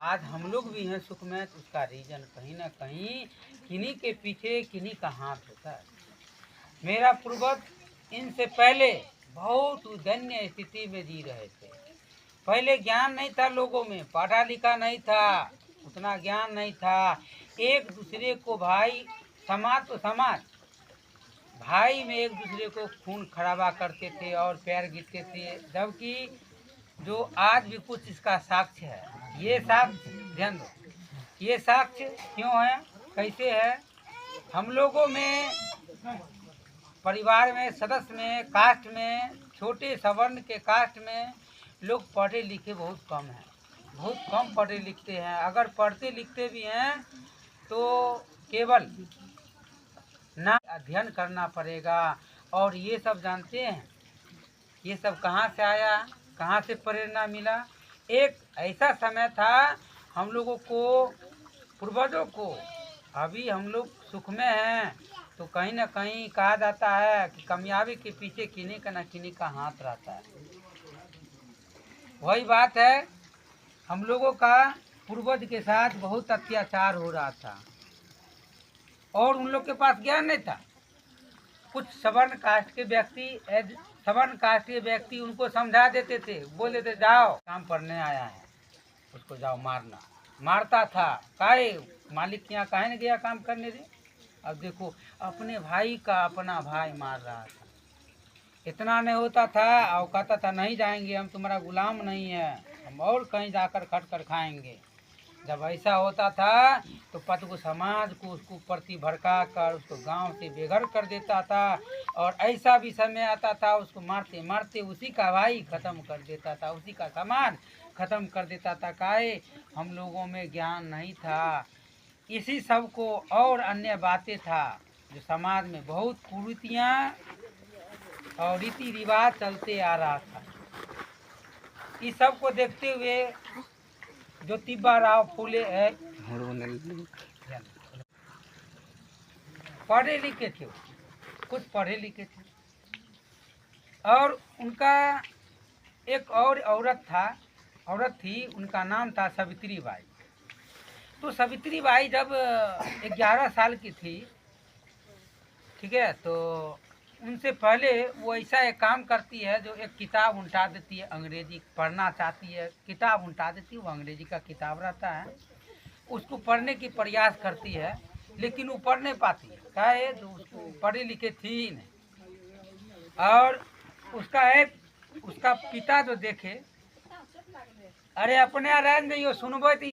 आज हम लोग भी हैं सुख में, तो उसका रीजन कहीं ना कहीं किन्हीं के पीछे किन्हीं का हाथ होता है। मेरा पूर्वज इनसे पहले बहुत दयनीय स्थिति में जी रहे थे। पहले ज्ञान नहीं था लोगों में, पढ़ा लिखा नहीं था, उतना ज्ञान नहीं था। एक दूसरे को भाई, समाज तो समाज, भाई में एक दूसरे को खून खराबा करते थे और पैर गिरते थे। जबकि जो आज भी कुछ इसका साक्ष्य है, ये साक्ष्य ध्यान दो, ये साक्ष्य क्यों है, कैसे है। हम लोगों में, परिवार में, सदस्य में, कास्ट में, छोटे सवर्ण के कास्ट में लोग पढ़े लिखे बहुत कम हैं, बहुत कम पढ़े लिखते हैं। अगर पढ़ते लिखते भी हैं तो केवल ना अध्ययन करना पड़ेगा। और ये सब जानते हैं, ये सब कहाँ से आया, कहाँ से प्रेरणा मिला। एक ऐसा समय था हम लोगों को, पूर्वजों को, अभी हम लोग सुख में हैं तो कहीं ना कहीं कहा जाता है कि कामयाबी के पीछे किन्हीं का न किन्हीं का हाथ रहता है। वही बात है, हम लोगों का पूर्वज के साथ बहुत अत्याचार हो रहा था और उन लोग के पास ज्ञान नहीं था। कुछ सवर्ण कास्ट के व्यक्ति, सवर्ण कास्ट के व्यक्ति उनको समझा देते थे, बोल देते जाओ काम करने आया है, उसको जाओ मारना। मारता था, काहे मालिक के यहाँ काहे न गया काम करने दे। अब देखो, अपने भाई का अपना भाई मार रहा था। इतना नहीं होता था और कहता था नहीं जाएंगे, हम तुम्हारा गुलाम नहीं है, हम और कहीं जाकर खट कर खाएंगे। जब ऐसा होता था तो पतगु समाज को उसको प्रति भड़का कर उसको गांव से बेघर कर देता था। और ऐसा भी समय आता था उसको मारते मारते उसी का भाई खत्म कर देता था, उसी का समाज खत्म कर देता था। काहे, हम लोगों में ज्ञान नहीं था, इसी सब को और अन्य बातें था जो समाज में बहुत कुरीतियाँ और रीति रिवाज चलते आ रहा था। इस सब को देखते हुए ज्योतिबा राव फूले है, पढ़े लिखे थे, कुछ पढ़े लिखे थे। और उनका एक और औरत थी, उनका नाम था सावित्री बाई। तो सावित्री बाई जब 11 साल की थी, ठीक है, तो उनसे पहले वो ऐसा एक काम करती है जो एक किताब उल्टा देती है, अंग्रेजी पढ़ना चाहती है, किताब उल्टा देती है, वो अंग्रेजी का किताब रहता है, उसको पढ़ने की प्रयास करती है, लेकिन वो पढ़ नहीं पाती है। क्या है, जो उसको पढ़ी लिखी थी ही नहीं। और उसका पिता जो देखे, अरे अपने यहाँ रह गई हो सुनबो